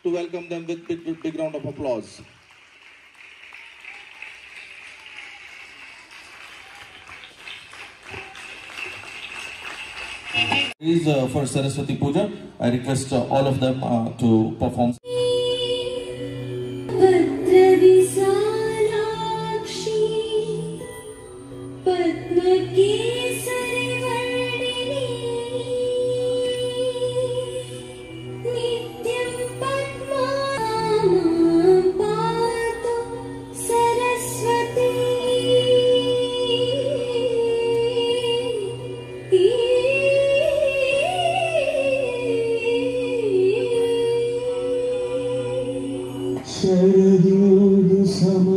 to welcome them with big round of applause. Please, for Saraswati Puja, I request all of them to perform. शरदोद समाकारी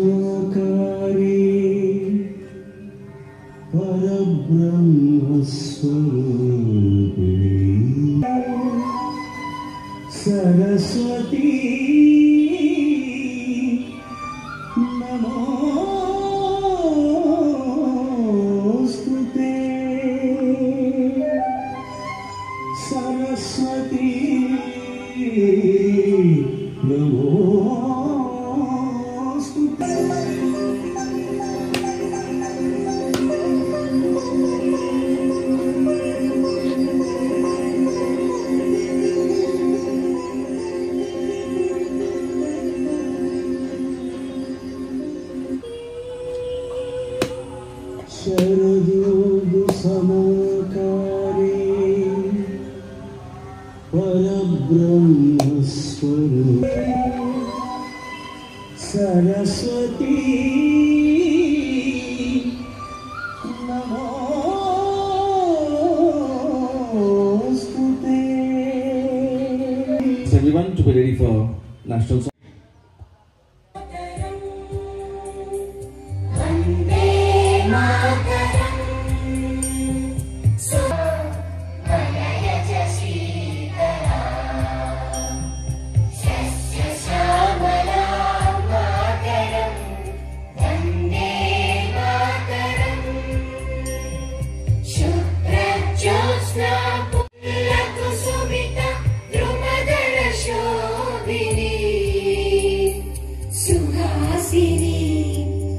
परब्रह्म स्वरूपिणी सरस्वती नमोस्तुते सरस्वती नमो शरदोद समाकारी परब्रह्म स्वरूपिणी सरस्वती नमोस्तुते. Everyone to be ready for national song.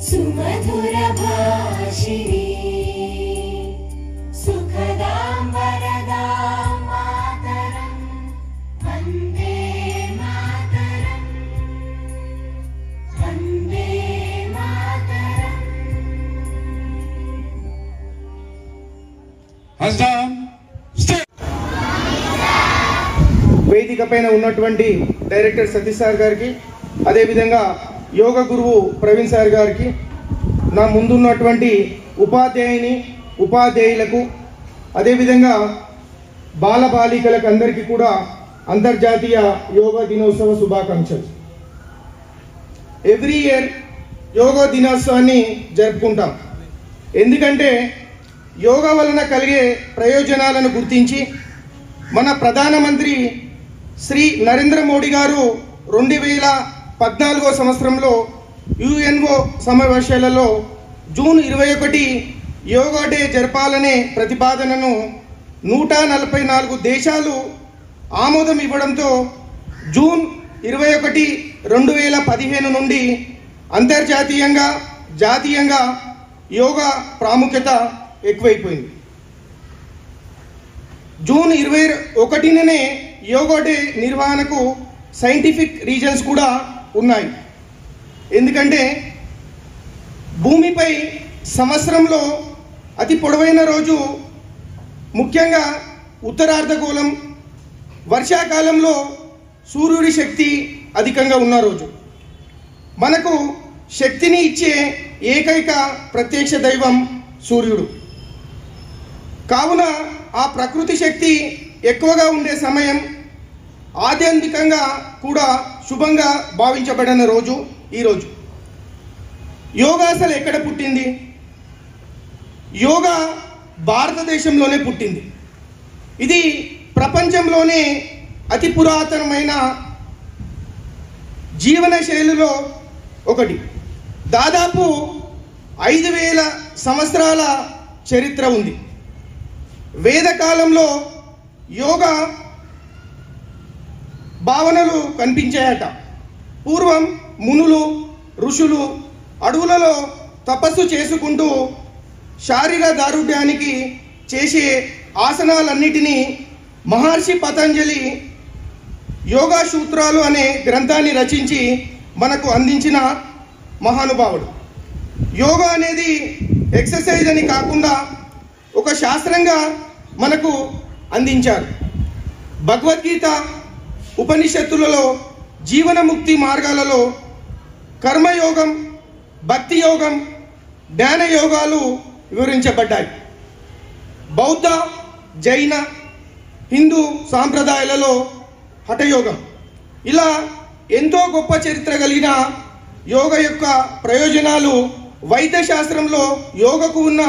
सुमधुर भाषिणी सुखदां वरदां मातरं वन्दे मातरं वन्दे मातरं. Hands down. వేదిక పైన ఉన్నటువంటి డైరెక్టర్ సతీష్ సార్ గారికి, అదేవిధంగా యోగ గురువు ప్రవీణ్ సార్ గారికి, నా ముందున్నటువంటి ఉపాధ్యాయులకు, అదేవిధంగా బాలబాలికలకు అందరికీ కూడా అంతర్జాతీయ యోగా దినోత్సవ శుభాకాంక్షలు. ఎవ్రీ ఇయర్ యోగా దినోత్సవాన్ని జరుపుకుంటాం. ఎందుకంటే యోగా వలన కలిగే ప్రయోజనాలను గుర్తించి మన ప్రధానమంత్రి శ్రీ నరేంద్ర మోడీ గారు 2014 సంవత్సరంలో యుఎన్ఓ సమావేశాలలో జూన్ 21 యోగా డే జరపాలనే ప్రతిపాదనను 144 దేశాలు ఆమోదం ఇవ్వడంతో జూన్ 21, 2015 నుండి అంతర్జాతీయంగా జాతీయంగా యోగా ప్రాముఖ్యత ఎక్కువైపోయింది. జూన్ 21నే యోగా డే నిర్వహణకు సైంటిఫిక్ రీజన్స్ కూడా ఉన్నాయి. ఎందుకంటే భూమిపై సంవత్సరంలో అతి పొడవైన రోజు ముఖ్యంగా ఉత్తరార్ధగోళం, వర్షాకాలంలో సూర్యుడి శక్తి అధికంగా ఉన్న రోజు. మనకు శక్తిని ఇచ్చే ఏకైక ప్రత్యక్ష దైవం సూర్యుడు. కావున ఆ ప్రకృతి శక్తి ఎక్కువగా ఉండే సమయం, ఆధ్యాత్మికంగా కూడా శుభంగా భావించబడిన రోజు ఈరోజు. యోగా అసలు ఎక్కడ పుట్టింది? యోగా భారతదేశంలోనే పుట్టింది. ఇది ప్రపంచంలోనే అతి పురాతనమైన జీవన శైలిలో ఒకటి. దాదాపు 5000 సంవత్సరాల చరిత్ర ఉంది. వేదకాలంలో యోగా భావనలు కనిపించాయట. పూర్వం మునులు ఋషులు అడవులలో తపస్సు చేసుకుంటూ శారీర దారుఢ్యానికి చేసే ఆసనాలన్నిటినీ మహర్షి పతంజలి యోగా సూత్రాలు అనే గ్రంథాన్ని రచించి మనకు అందించిన మహానుభావుడు. యోగా అనేది ఎక్సర్సైజ్ అని కాకుండా ఒక శాస్త్రంగా మనకు అందించారు. భగవద్గీత ఉపనిషత్తులలో జీవనముక్తి మార్గాలలో కర్మయోగం, భక్తి యోగం, జ్ఞాన యోగాలు వివరించబడ్డాయి. బౌద్ధ, జైన, హిందూ సాంప్రదాయాలలో హఠయోగం, ఇలా ఎంతో గొప్ప చరిత్ర కలిగిన యోగ యొక్క ప్రయోజనాలు, వైద్య శాస్త్రంలో యోగకు ఉన్న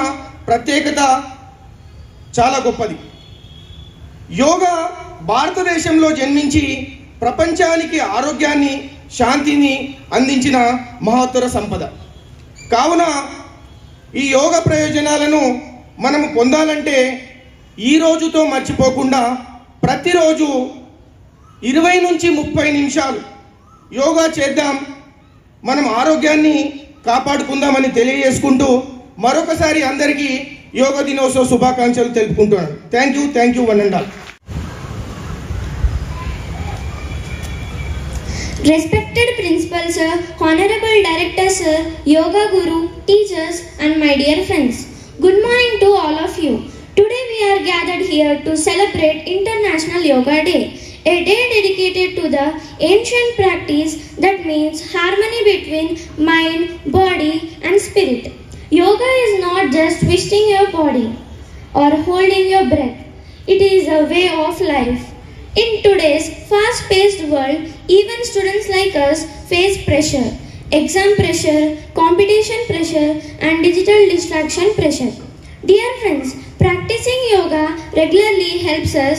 ప్రత్యేకత చాలా గొప్పది. యోగా భారతదేశంలో జన్మించి ప్రపంచానికి ఆరోగ్యాన్ని, శాంతిని అందించిన మహత్తర సంపద. కావున ఈ యోగ ప్రయోజనాలను మనము పొందాలంటే ఈ రోజుతో మర్చిపోకుండా ప్రతిరోజు 20 నుంచి 30 నిమిషాలు యోగా చేద్దాం, మనం ఆరోగ్యాన్ని కాపాడుకుందామని తెలియజేసుకుంటూ మరొకసారి అందరికీ యోగా దినోత్సవ శుభాకాంక్షలు తెలుపుకుంటున్నాను. Thank you one and all. Respected Principal Sir, Honorable Director Sir, Yoga Guru, teachers and my dear friends. Good morning to all of you. Today we are gathered here to celebrate International Yoga Day, a day dedicated to the ancient practice that means harmony between mind, body and spirit. Yoga is not just twisting your body or holding your breath. It is a way of life. In today's fast-paced world, even students like us face pressure, exam pressure, competition pressure, and digital distraction pressure. Dear friends, practicing yoga regularly helps us,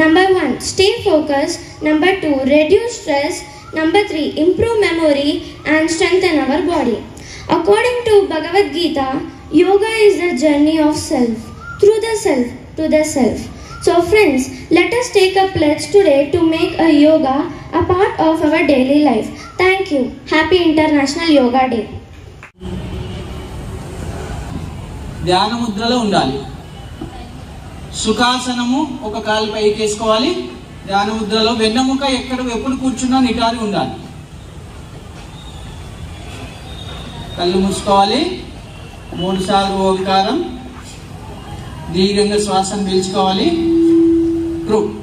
number 1, stay focused, number 2, reduce stress, number 3, improve memory and strengthen our body. According to Bhagavad Gita, yoga is the journey of self, through the self, to the self. So friends, let us take a pledge today to make a yoga a part of our daily life. Thank you. Happy International Yoga Day. ధ్యాన ముద్రలో ఉండాలి. సుఖాసనము, ఒక కాలు పైకి వేసుకోవాలి. ధ్యాన ముద్రలో వెన్నెముక ఎప్పుడు కూర్చున్నా నిటారి ఉండాలి. కళ్ళు మూసుకోవాలి. 3 సార్లు ఓంకారం, దీర్ఘంగా శ్వాసను పీల్చుకోవాలి. గ్రూప్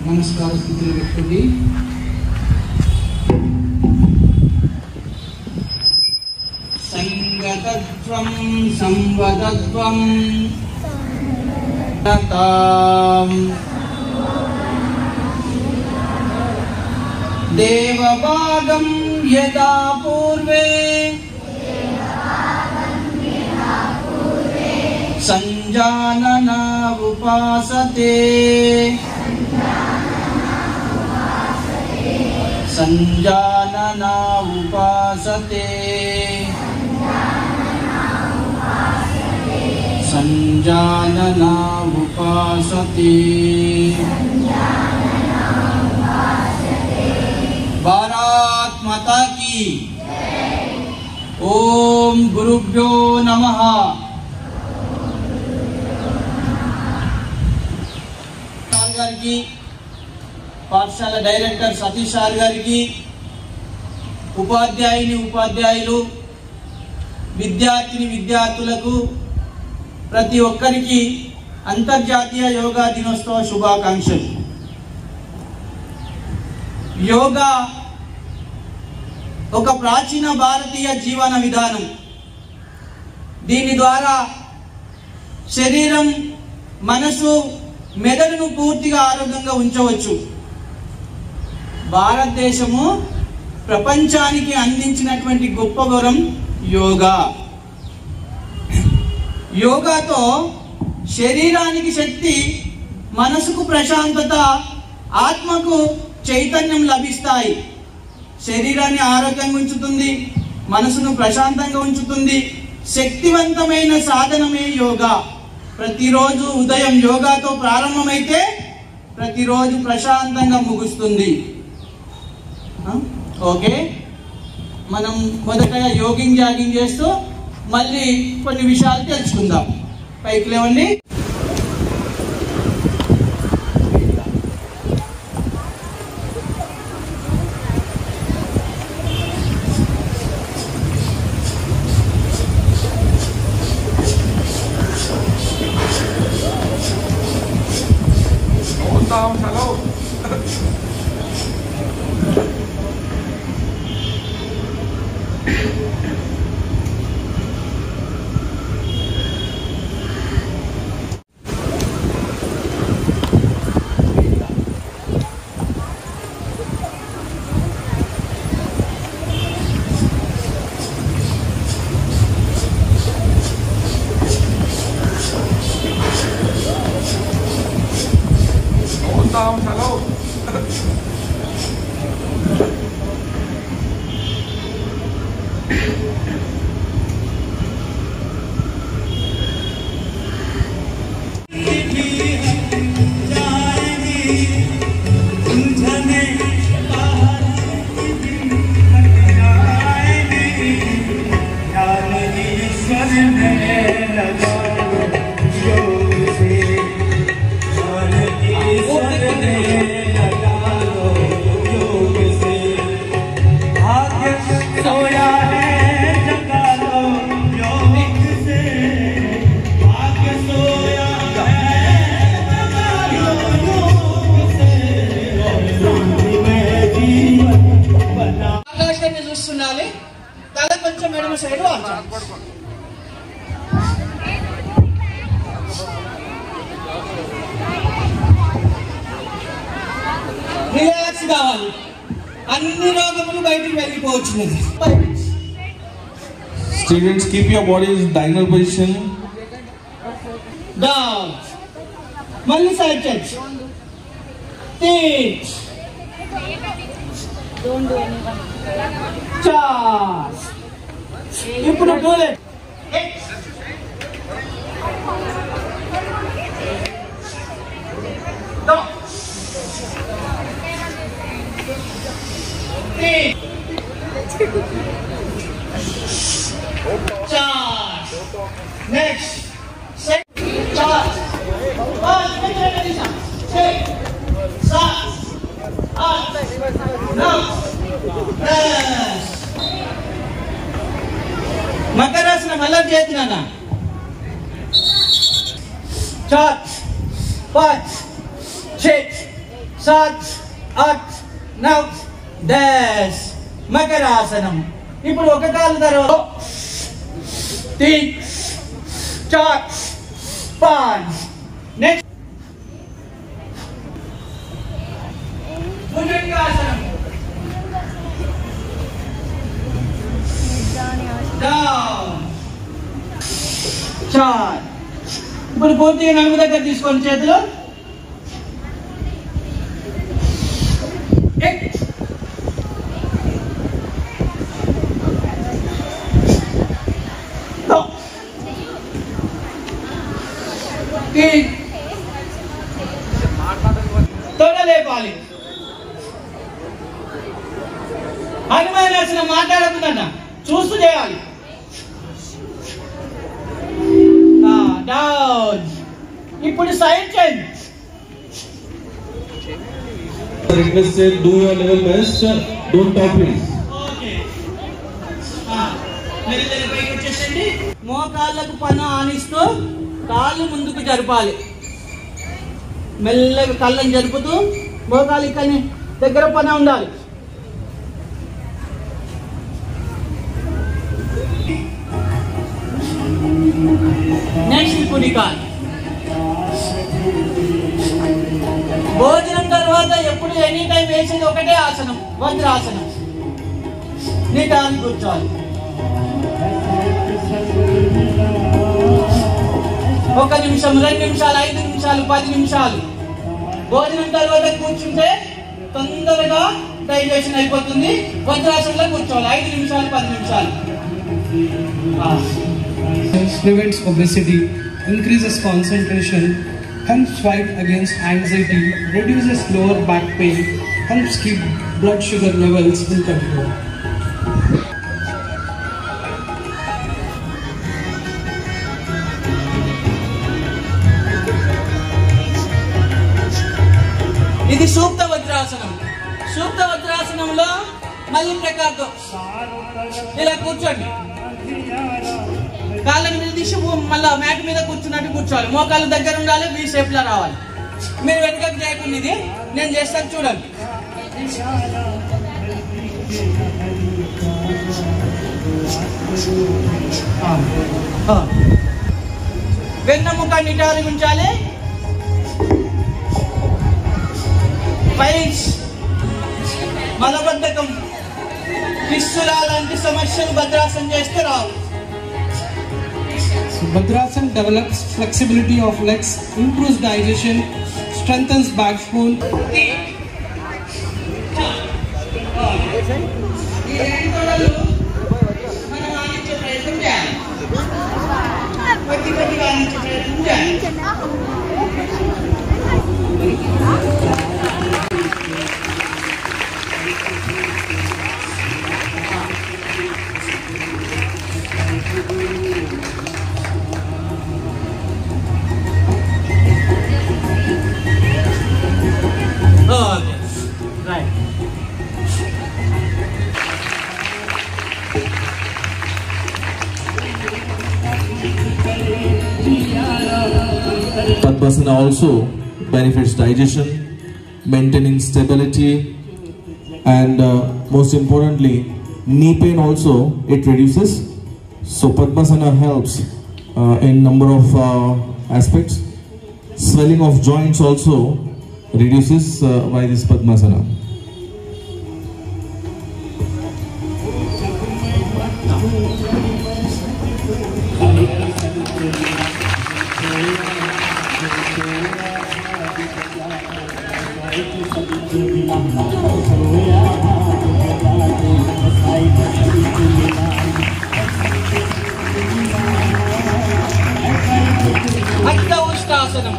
నమస్కార స్థితిలో పెట్టుకోండి. సంగతత్వం సంవదత్వం దేవభాగం యదా పూర్వే సంజాననా ఉపాసతే సంజాననా ఉపాసతే సంజాననా ఉపాసతే. భారత్ మాతా కీ. ఓం గురుభ్యో నమః. గారికి, పాఠశాల డైరెక్టర్ సతీష్ సార్ గారికి, ఉపాధ్యాయులు, విద్యార్థినులకు ప్రతి ఒక్కరికి అంతర్జాతీయ యోగా దినోత్సవ శుభాకాంక్షలు. యోగా ఒక ప్రాచీన భారతీయ జీవన విధానం. దీని ద్వారా శరీరం, మనసు, మెదడును పూర్తిగా ఆరోగ్యంగా ఉంచవచ్చు. భారతదేశము ప్రపంచానికి అందించినటువంటి గొప్ప వరం యోగా. యోగాతో శరీరానికి శక్తి, మనసుకు ప్రశాంతత, ఆత్మకు చైతన్యం లభిస్తాయి. శరీరాన్ని ఆరోగ్యంగా ఉంచుతుంది, మనసును ప్రశాంతంగా ఉంచుతుంది. శక్తివంతమైన సాధనమే యోగా. ప్రతిరోజు ఉదయం యోగాతో ప్రారంభమైతే ప్రతిరోజు ప్రశాంతంగా ముగుస్తుంది. ఓకే, మనం మొదటగా జాగింగ్ చేస్తూ మళ్ళీ కొన్ని విషయాలు తెలుసుకుందాం. పైకి లేవండి. చూస్తుండాలి. తల కొంచెం ఎడమ సైడ్ వాల్చాలి. రిలాక్స్ కావాలి. అన్ని రోగములు బయటికి వెళ్ళిపోవచ్చు. Students, keep your bodies in diagonal position. Down. మళ్ళీ సైడ్ టచ్. Sit. Charge. ఇప్పుడు bullet. Down. Sit. Charge. Next. Set. Charge. మకరాసనం మళ్ళీ చేస్తున్నానా? చాట్ 5 6 7 8 9 10. మకరాసనం. ఇప్పుడు ఒక కాలు తర్వాత 3 4 5. నెక్స్ట్ భుజంగాసనం. డౌన్. చార్. ఇప్పుడు పూర్తిగా నడుము దగ్గర తీసుకోండి చేతిలో. తొడలేపాలి. హనుమానాసనం మాట్లాడకుండా చూస్తూ చేయాలి. డౌన్. ఇప్పుడు side change. Requested, do your level best. Don't talk, please. మోకాళ్ళకు పన ఆనిస్తూ కాళ్ళు ముందుకు జరపాలి. మెల్లగా కళ్ళని జరుపుతూ మోకాలు ఇక్కడిని దగ్గర పని ఉండాలి. నెక్స్ట్ కుడి కాలు. భోజనం తర్వాత ఎప్పుడు ఎనీ టైం వేసేది ఒకటే ఆసనం, వజ్రాసనం. నిటారు కూర్చోవాలి. 1 నిమిషం, 2 నిమిషాలు, 5 నిమిషాలు, 10 నిమిషాలు. భోజనం తర్వాత కూర్చుంటే తొందరగా డైజెషన్ అయిపోతుంది. వజ్రాసనంలో కూర్చోవాలి 5 నిమిషాలు, 10 నిమిషాలు. Prevents obesity, increases concentration, helps fight against anxiety, reduces lower back pain, helps keep blood sugar levels in control. ఇది సూక్త వజ్రాసనం. సూక్త వజ్రాసనంలో మళ్ళీ ప్రకారం ఇలా కూర్చోండి. కాళ్ళని మీద తీసి మళ్ళీ మ్యాట్ మీద కూర్చున్నట్టు కూర్చోవాలి. మోకాలు దగ్గర ఉండాలి, వీ షేప్ లో రావాలి. మీరు వెనుకకు చేయకుండా ఇది నేను చేస్తాను చూడండి. వెన్నెముక నిటారుగా ఉంచాలి. ఫైల్స్, మలబద్ధకం, ఫిస్టులా లాంటి సమస్యలు భద్రాసనం చేస్తే రావు. Bhadrasana develops flexibility of legs, improves digestion, strengthens backbone. Right. Padmasana also benefits digestion, maintaining stability, and most importantly, knee pain also it reduces. So Padmasana helps in number of aspects. Swelling of joints also reduces by this Padmasana. అర్ధ ఉష్టాసనం.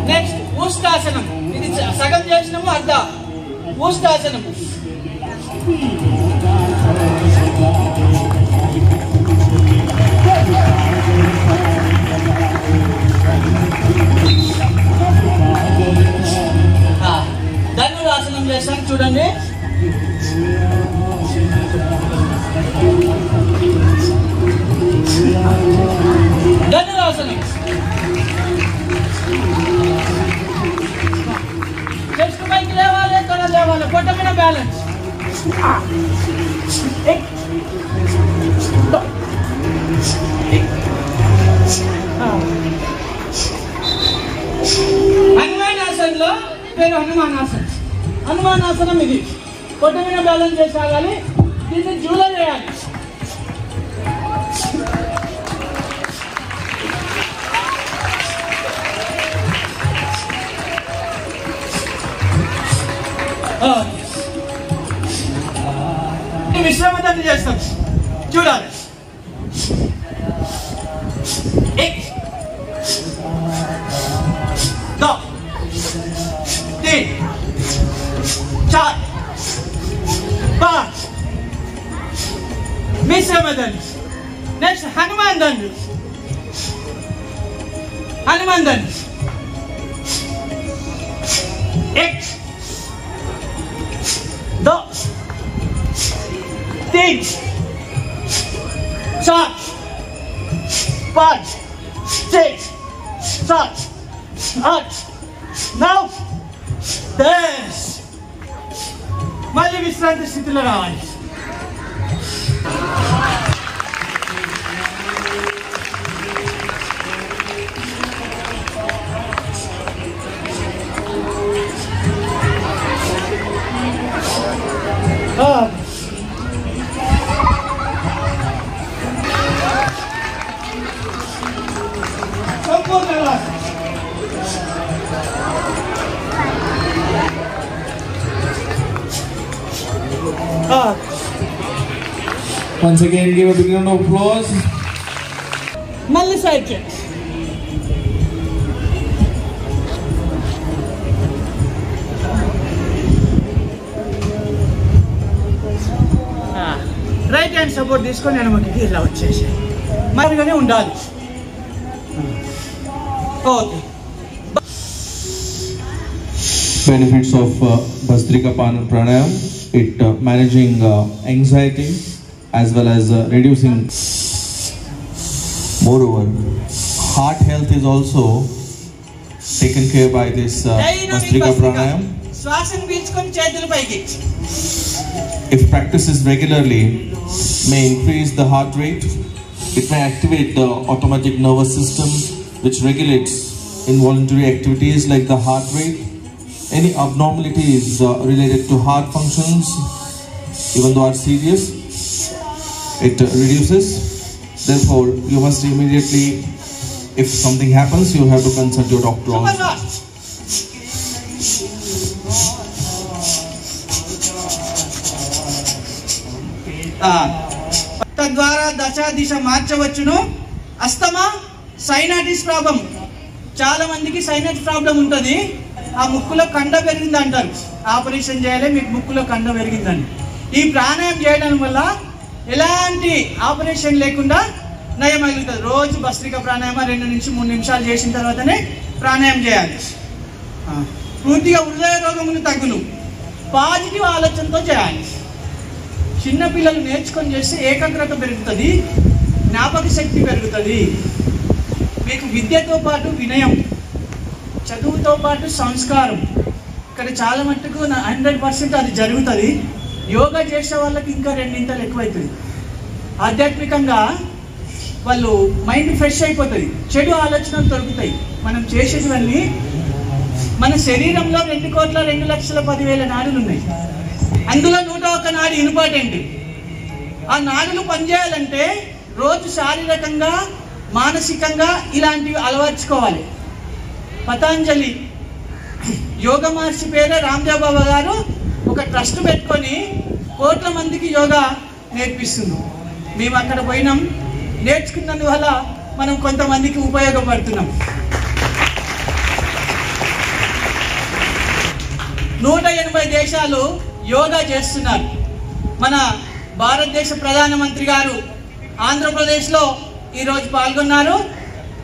Next ఉష్టాసనం. ఇది సగం చేసినాము. అర్ధ ఉష్టాసనం. ధనురాసనం చేస్తాను చూడండి. ధనురాసనం. Chest పైకి లేవాలి, తొడ లేవాలి, పొట్ట మీద బ్యాలెన్స్. హనుమానాసనంలో పేరు హనుమానాసనం. హనుమానాసనం ఇది. పొట్ట మీద బ్యాలెన్స్ చేసి ఆగాలి. దీన్ని జూలో చేయాలి. విశ్రామదాన్ని చేస్తాం చూడాలి. 1 2 3 4 5 విశ్రామదాన్ని. Next Hanuman Dandu. Hanuman Dandu. 1 2 3 4 5 6 7 8 now does మళ్ళీ విశ్రాంతి స్థితిలో రావాలి. Once again, give a big round of applause. మళ్ళీ సైడ్ చేయండి. రైట్ హ్యాండ్ సపోర్ట్ తీసుకొని ఎడమకి ఇలా వచ్చేసి మరిగానే ఉండాలి. Okay. Benefits of Bhastrika Pranayam, it managing anxiety as well as reducing. Moreover, heart health is also taken care by this Bhastrika Pranayam. శ్వాసను పీల్చుకొని చేతులు పైకి. If practices regularly, may increase the heart rate. It may activate the automatic nervous system, which regulates involuntary activities like the heart rate. Any abnormalities related to heart functions, even though are serious, it reduces. Therefore, you must immediately, if something happens, you have to consult your doctor also. తద్వారా దశ దిశ మార్చవచ్చును. Asthma sinusitis problem, చాలా మందికి sinusitis problem ఉంటుంది. ఆ ముక్కులో కండ పెరిగింది అంటారు, ఆపరేషన్ చేయాలి మీకు ముక్కులో కండ పెరిగిందని. ఈ ప్రాణాయామం చేయడం వల్ల ఎలాంటి ఆపరేషన్ లేకుండా నయం అవుతుంది. రోజు భస్త్రిక ప్రాణాయామం 2 నుంచి 3 నిమిషాలు చేసిన తర్వాతనే ప్రాణాయామం చేయాలి. పూర్తిగా హృదయ రోగములు తగ్గును. పాజిటివ్ ఆలోచనతో చేయాలి. చిన్నపిల్లలు నేర్చుకొని చేస్తే ఏకాగ్రత పెరుగుతుంది, జ్ఞాపక శక్తి పెరుగుతుంది. మీకు విద్యతో పాటు వినయం, చదువుతో పాటు సంస్కారం, ఇక్కడ చాలా మట్టుకు 100% అది జరుగుతుంది. యోగా చేసే వాళ్ళకి ఇంకా 2 ఇంతలు ఎక్కువవుతుంది. ఆధ్యాత్మికంగా వాళ్ళు మైండ్ ఫ్రెష్ అయిపోతుంది, చెడు ఆలోచనలు దొరుకుతాయి. మనం చేసేటివన్నీ, మన శరీరంలో 2,02,10,000 నాడులు ఉన్నాయి. అందులో 101 నాడు ఇంపార్టెంట్. ఆ నాడులు పనిచేయాలంటే రోజు శారీరకంగా మానసికంగా ఇలాంటివి అలవర్చుకోవాలి. పతంజలి యోగ మహర్షి పేరే రామ్దేవ్ బాబా గారు ఒక ట్రస్ట్ పెట్టుకొని కోట్ల మందికి యోగా నేర్పిస్తున్నారు. మేము అక్కడ పోయినాం, నేర్చుకున్నందువల్ల మనం కొంతమందికి ఉపయోగపడుతున్నాం. 180 దేశాలు యోగా చేస్తున్నారు. మన భారతదేశ ప్రధానమంత్రి గారు ఆంధ్రప్రదేశ్లో ఈరోజు పాల్గొన్నారు.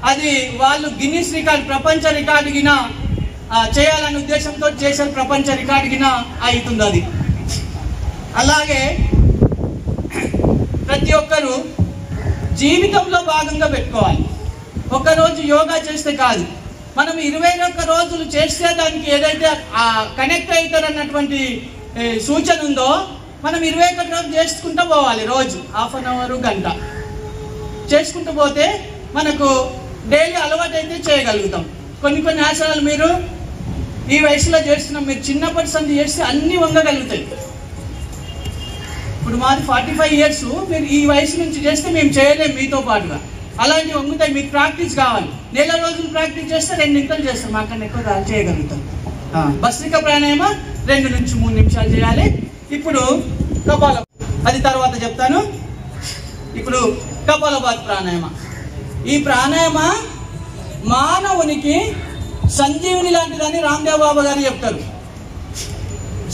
అది వాళ్ళు గిన్నిస్ రికార్డ్, ప్రపంచ రికార్డు గిన చేయాలనే ఉద్దేశంతో చేసిన ప్రపంచ రికార్డు గిన అవుతుంది అది. అలాగే ప్రతి ఒక్కరూ జీవితంలో భాగంగా పెట్టుకోవాలి. ఒకరోజు యోగా చేస్తే కాదు, మనం 21 రోజులు చేస్తే దానికి ఏదైతే కనెక్ట్ అవుతారన్నటువంటి సూచన ఉందో మనం 21 రోజులు చేసుకుంటూ పోవాలి. రోజు 1/2 అవర్ గంట చేసుకుంటూ పోతే మనకు డైలీ అలవాటు అయితే చేయగలుగుతాం. కొన్ని ఆసనాలు మీరు ఈ వయసులో చేస్తున్నాం, మీరు చిన్నప్పటి సంది చేస్తే అన్నీ వంగగలుగుతాయి. ఇప్పుడు మాది 45 ఇయర్స్, మీరు ఈ వయసు నుంచి చేస్తే మేము చేయలేము మీతో పాటుగా. అలాంటివి వంగుతాయి, మీకు ప్రాక్టీస్ కావాలి. నెల రోజులు ప్రాక్టీస్ చేస్తే 2 ఇంతలు చేస్తాం, మాకన్నా ఎక్కువ చేయగలుగుతాం. భస్త్రిక ప్రాణాయామ 2 నుంచి 3 నిమిషాలు చేయాలి. ఇప్పుడు కపాల, అది తర్వాత చెప్తాను. ఇప్పుడు కపాలభాతి ప్రాణాయామ. ఈ ప్రాణాయామ మానవునికి సంజీవుని లాంటిదని రామ్దేవ్ బాబా గారు చెప్తారు.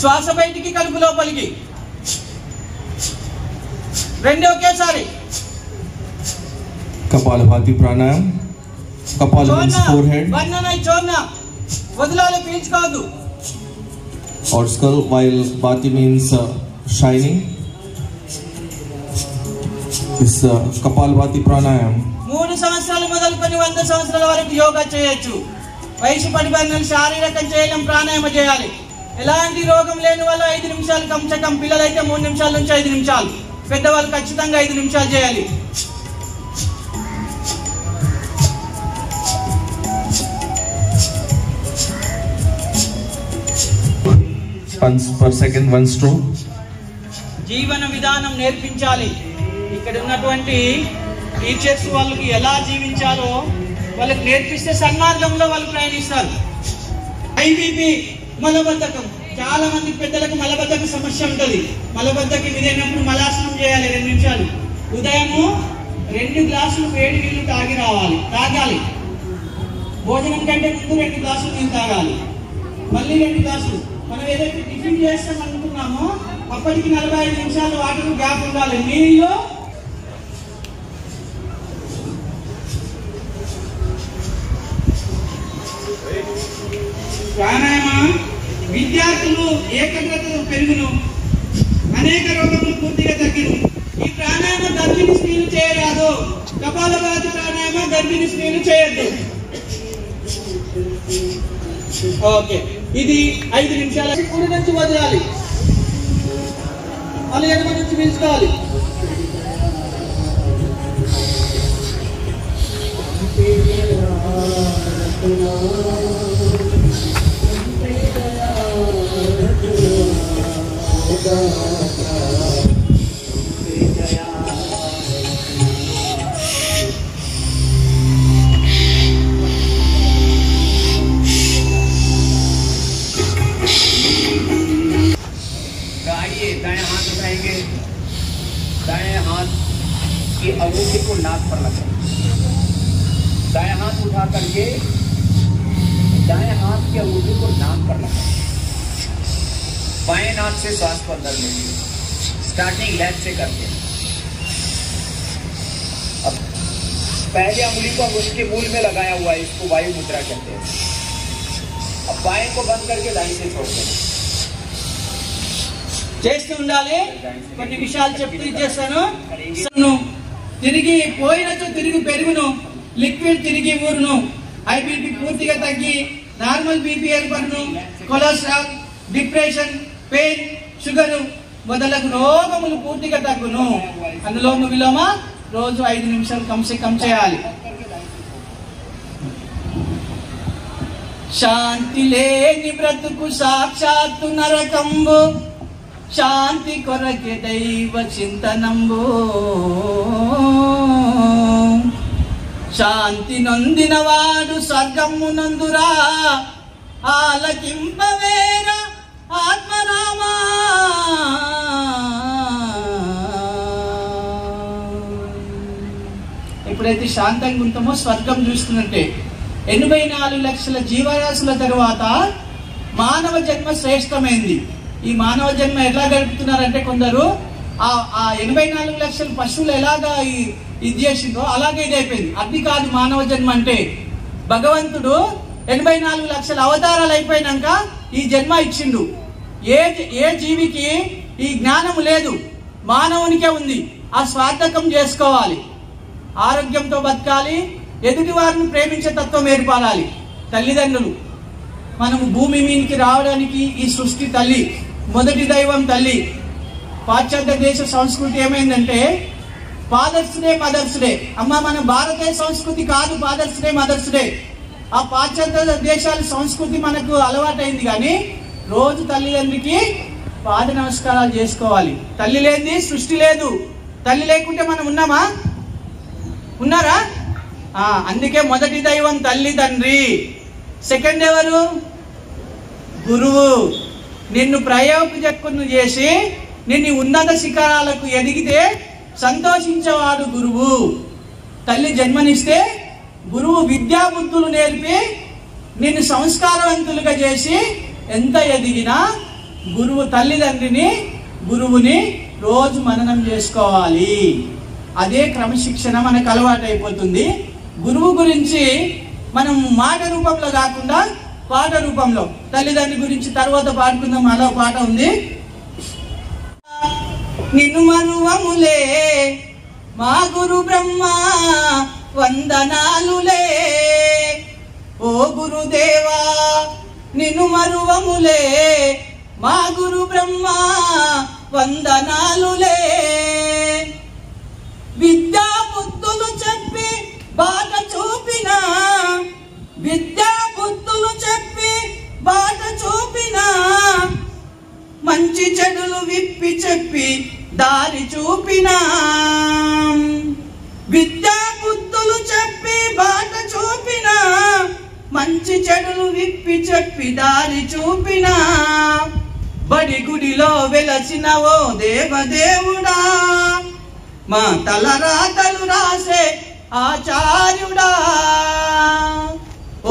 శ్వాస బయటికి, కడుపు లోపలికి, 2 ఒకేసారి. Kapalabhati pranayam. Kapala means forehead వదిలాలి, పీల్చుకోవద్దు. or skull, while Bhati means shining. This Kapalabhati pranayam. 3 సంవత్సరాలు మొదలుకొని 100 సంవత్సరాల వరకు యోగా చేయొచ్చు. వయసు పడిపోయిన శారీరకం చేయడం ప్రాణాయామ చేయాలి. ఎలాంటి రోగం లేని వాళ్ళు 5 నిమిషాలు కమ్సకం, పిల్లలైతే 3 నిమిషాల నుంచి 5 నిమిషాలు, పెద్దవాళ్ళు ఖచ్చితంగా 5 నిమిషాలు చేయాలి. Per second, 1 stroke. జీవన విధానం నేర్పించాలి. ఇక్కడ ఉన్నటువంటి టీచర్స్ వాళ్ళకి ఎలా జీవించాలో వాళ్ళకి నేర్పిస్తే సన్మార్గంలో వాళ్ళు ప్రయాణిస్తారు. ఐబీపీ, మలబద్ధకం. చాలా మంది పెద్దలకు మలబద్ధక సమస్య ఉంటుంది. మలబద్ధకం ఇదైనప్పుడు మలాసనం చేయాలి 2 నిమిషాలు. ఉదయము 2 గ్లాసులు వేడి నీళ్లు తాగాలి. భోజనం కంటే ముందు 2 గ్లాసులు నీళ్ళు తాగాలి. మళ్ళీ 2 గ్లాసులు. మనం ఏదైతే టిఫిన్ చేస్తాం అనుకున్నామో అప్పటికి 45 నిమిషాలు వాటర్ గ్యాప్ ఉండాలి. నీళ్ళు ప్రాణాయామ విద్యార్థులు ఏకాగ్రత పెరుగును, అనేక రోగములు పూర్తిగా తగ్గిను. ఈ ప్రాణాయామ గర్భిణీ స్త్రీలు చేయరాదు. కపాలభాతి ప్రాణాయామ గర్భిణీ స్త్రీలు చేయొద్దు. ఓకే, ఇది 5 నిమిషాల కుడి నుంచి వదలాలి, మళ్ళీ ఎడమ నుంచి పీల్చుకోవాలి. दाएं हाथ उठाएंगे, दाएं हाथ की अंगूठी को नाक पर लगाएं। दाएं हाथ उठा करके दाएं हाथ की अंगूठी को नाक पर लगाएं। बाएं नाक से श्वास को अंदर लेंगे। स्टार्टिंग लेफ्ट से करते हैं। अब पहले अंगुली को उसके मूल में लगाया हुआ है, इसको वायु मुद्रा कहते हैं। अब बाएं को बंद करके दाएं से छोड़ दें। చేస్తూ ఉండాలి. కొన్ని విషయాలు చెప్తూ ఇచ్చేస్తాను. తిరిగి పోయినచో తిరిగి పెరుగును, లిక్విడ్ తిరిగి ఊరును, ఐబీపీ పూర్తిగా తగ్గి నార్మల్ బీపీ ఏర్పడును, కొలెస్ట్రాల్, డిప్రెషన్, పెయిన్, షుగర్ మొదలగు రోగములు పూర్తిగా తగ్గును. అందులోమ విలోమ రోజు 5 నిమిషాలు కమ్ చేయాలి. శాంతి లేని బ్రతుకు సాక్షాత్తు నరకంబు, శాంతి కొరకే దైవ చింతనంబు. శాంతి నొందిన వాడు స్వర్గము నందురా, ఆలకింపవేర ఆత్మరామా. ఎప్పుడైతే శాంతంగా ఉంటామో స్వర్గం చూస్తున్నట్టే. 84 లక్షల జీవరాశుల తరువాత మానవ జన్మ శ్రేష్టమైంది. ఈ మానవ జన్మ ఎలా గడుపుతున్నారంటే కొందరు ఆ 84 లక్షల పశువులు ఎలాగా ఇది చేసిందో అలాగే ఇది అయిపోయింది. అది కాదు మానవ జన్మ అంటే. భగవంతుడు 84 లక్షల అవతారాలు అయిపోయినాక ఈ జన్మ ఇచ్చిండు. ఏ జీవికి ఈ జ్ఞానం లేదు, మానవునికే ఉంది. ఆ స్వార్థకం చేసుకోవాలి, ఆరోగ్యంతో బతకాలి, ఎదుటి వారిని ప్రేమించే తత్వం ఏర్పడాలి. తల్లిదండ్రులు మనము భూమి మీదకి రావడానికి ఈ సృష్టి తల్లి, మొదటి దైవం తల్లి. పాశ్చాత్య దేశ సంస్కృతి ఏమైందంటే ఫాదర్స్ డే, మదర్స్ డే. అమ్మ మన భారతీయ సంస్కృతి కాదు ఫాదర్స్ డే, మదర్స్ డే. ఆ పాశ్చాత్య దేశాల సంస్కృతి మనకు అలవాటైంది. కానీ రోజు తల్లిదండ్రికి పాద నమస్కారాలు చేసుకోవాలి. తల్లి లేనిది సృష్టి లేదు. తల్లి లేకుంటే మనం ఉన్నామా? ఉన్నారా? అందుకే మొదటి దైవం తల్లి తండ్రి. సెకండ్ ఎవరు? గురువు. నిన్ను ప్రయోజకులను చేసి నిన్ను ఉన్నత శిఖరాలకు ఎదిగితే సంతోషించేవాడు గురువు. తల్లి జన్మనిస్తే గురువు విద్యాబుద్ధులు నేర్పి నిన్ను సంస్కారవంతులుగా చేసి ఎంత ఎదిగినా గురువు తల్లిదండ్రిని గురువుని రోజు మననం చేసుకోవాలి. అదే క్రమశిక్షణ మనకు అలవాటు అయిపోతుంది. గురువు గురించి మనం మాట రూపంలో కాకుండా పాట రూపంలో తల్లిదండ్రి గురించి తర్వాత పాడుకుందాం. అలా పాట ఉంది. నిన్ను మనువములే మా గురు బ్రహ్మ వందనాలులే, ఓ గురుదేవ నిన్ను మరువములే మా గురు బ్రహ్మ వందనాలులే. విద్యా బుద్ధులు చెప్పి బాట చూపిన, విద్యా బుద్ధులు చెప్పి బాట చూపిన, మంచి చెడులు విప్పి చెప్పి దారి చూపిన. విద్యా బుద్ధులు చెప్పి బాట చూపిన, మంచి చెడులు విప్పి చెప్పి దారి చూపిన. బడి గుడిలో వెలసిన ఓ దేవదేవుడా, మా తలరాతలు రాసే ఆచార్యుడా.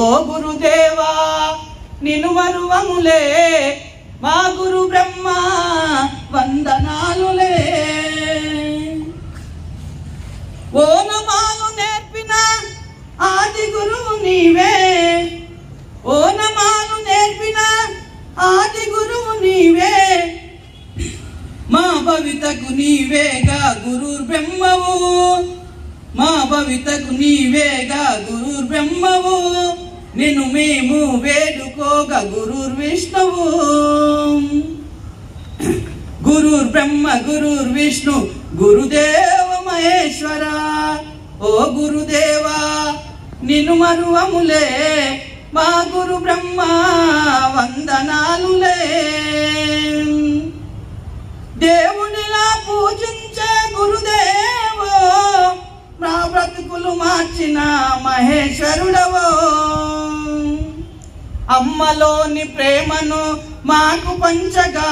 ఓ గురుదేవా నిన్ను మరువములే మా గురు బ్రహ్మ వందనాలులే. ఓనమాలు నేర్పిన ఆది గురువు నీవే, ఓనమాలు నేర్పిన ఆది గురువు నీవే. మా భవితకు నీవేగా గురుర్ బ్రహ్మవు, మా భవితకు నీవేగా గురుర్ బ్రహ్మవు. నిన్ను మేము వేడుకోగా గురుర్ విష్ణువు. గురుర్ బ్రహ్మ గురుర్ విష్ణు గురుదేవ మహేశ్వర. ఓ గురుదేవా నిన్ను మరువములే మా గురు బ్రహ్మ వందనాలులే. దేవునిలా పూజించే గురుదేవో, మా బ్రతుకులు మార్చిన మహేశ్వరుడవో. అమ్మలోని ప్రేమను మాకు పంచగా,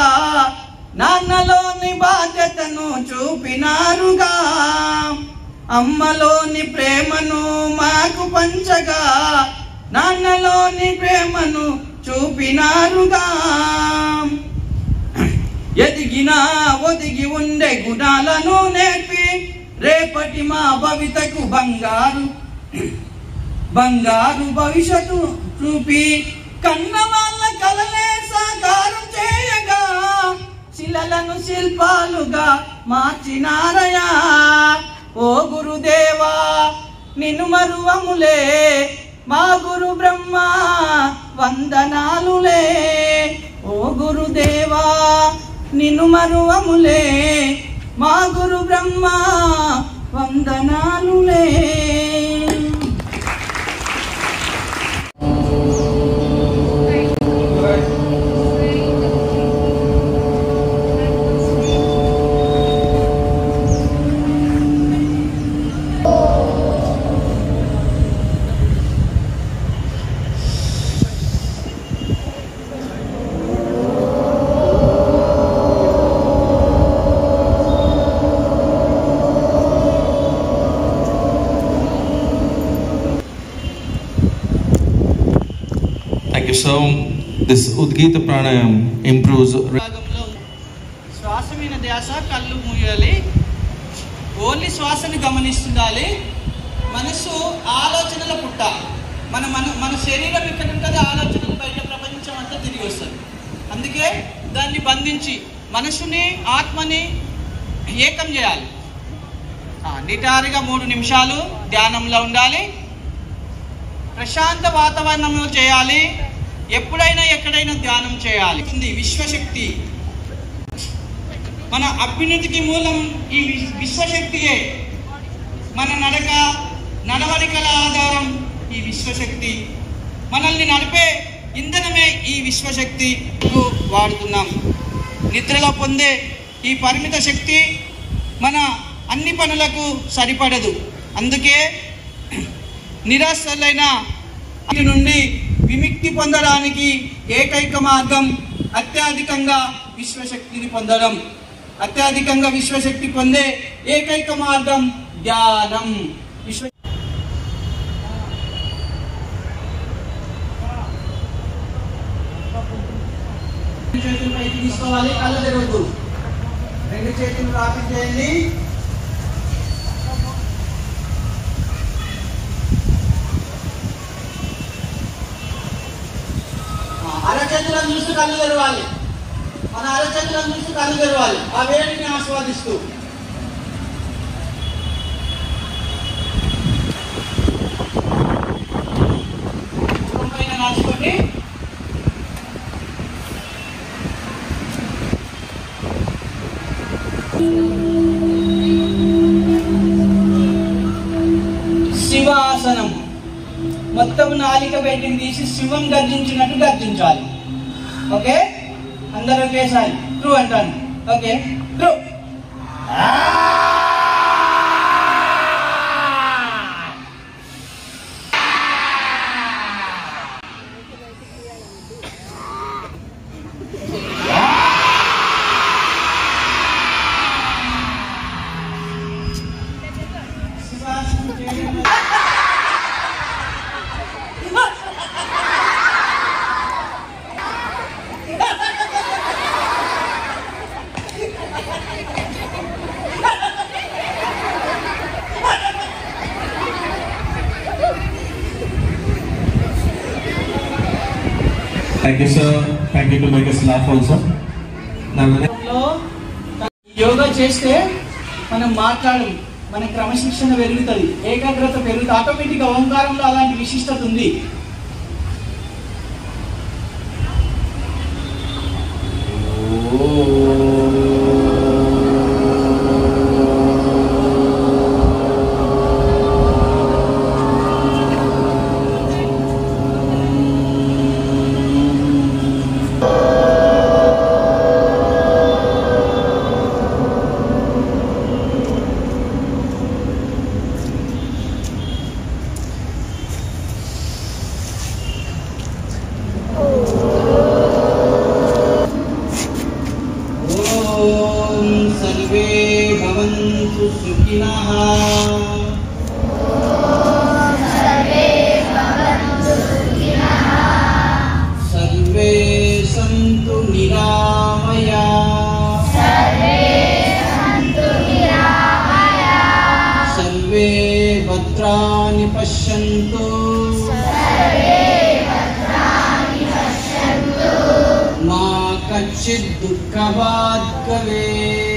నాన్నలోని బాధ్యతను చూపినారుగా. అమ్మలోని ప్రేమను మాకు పంచగా, నాన్నలోని ప్రేమను చూపినారుగా. ఎదిగినా ఒదిగి ఉండే గుణాలను నేర్పి, రేపటి మా భవితకు బంగారు బంగారు భవిష్యత్తు చూపి, కన్న వాళ్ళ కలలే సాకారం చేయగా, శిలలను శిల్పాలుగా మార్చినారయా. ఓ గురుదేవా నిన్ను మరువములే మా గురు బ్రహ్మ వందనాలులే. ఓ గురుదేవా నిన్ను మరువములే మా గురు బ్రహ్మ వందనాలులే. So this Udgita Pranayam improves. శ్వాస మీద ధ్యాస, కళ్ళు మూయాలి, ఓన్లీ శ్వాసని గమనిస్తుండాలి. మనసు ఆలోచనల పుట్ట. మన మన మన శరీరం ఇక్కడ ఉంటుంది, ఆలోచనలు బయట ప్రపంచం అంతా తిరిగి వస్తుంది. అందుకే దాన్ని బంధించి మనసుని ఆత్మని ఏకం చేయాలి. నిటారుగా 3 నిమిషాలు ధ్యానంలో ఉండాలి. ప్రశాంత వాతావరణంలో చేయాలి. ఎప్పుడైనా ఎక్కడైనా ధ్యానం చేయాలి. విశ్వశక్తి మన అభ్యున్నతికి మూలం ఈ విశ్వశక్తియే. మన నడవడికల ఆధారం ఈ విశ్వశక్తి. మనల్ని నడిపే ఇంధనమే ఈ విశ్వశక్తి వాడుతున్నాం. నిద్రలో పొందే ఈ పరిమిత శక్తి మన అన్ని పనులకు సరిపడదు. అందుకే నిరాశలైన నుండి విముక్తి పొందడానికి ఏకైక మార్గం అత్యధికంగా విశ్వశక్తిని పొందడం. అత్యధికంగా విశ్వశక్తి పొందే ఏకైక మార్గం ధ్యానం. చేతులు పైకి తీసుకోవాలి, కళ్ళు తెరవద్దు. 2 చేతులు రాపించేయండి. అరచేతులను చూసి కళ్ళు తెరవాలి. మన అరచేతులను చూసి కళ్ళు తెరవాలి. ఆ వేడిని ఆస్వాదిస్తూ పైన రాసుకోండి. మొత్తం నాలిక బయటికి తీసి సింహం గర్జించినట్టు గర్జించాలి. ఓకే, అందరూ ఒకేసారి ట్రూ అంటాను. Okay, true. Thank you, sir. Thank you to make us laugh also. Yoga చేస్తే మనం మాట్లాడాలి, మన క్రమశిక్షణ పెరుగుతుంది, ఏకాగ్రత పెరుగుతుంది. ఆటోమేటిక్గా ఓంకారంలో అలాంటి విశిష్టత ఉంది. सर्वे भवन्तु सुखिनः, सर्वे सन्तु निरामयाः, सर्वे भद्राणि पश्यन्तु, मा कच्चित् दुःखभाग् भवेत्।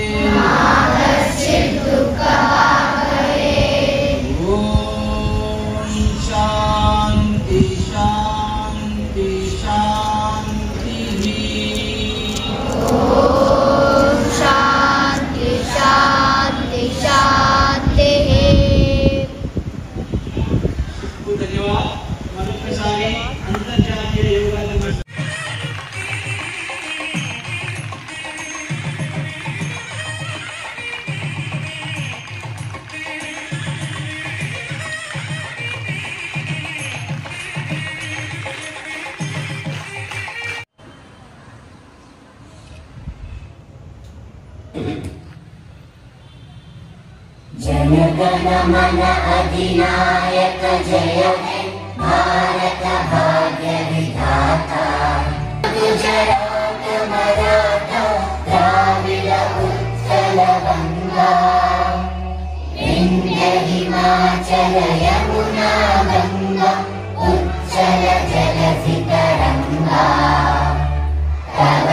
ॐ शान्ति शान्ति शान्तिः। धन्यवाद। मरोकसारि अंतर्जातीय योगा दिवस जनगण मन अधिनायक जय हे भारत भाग्य विधाता, गुजरात मराठा द्राविड उत्कल गंगा, विंध्य हिमाचल यमुना गंगा, उच्चल जलधि तरंगा, तव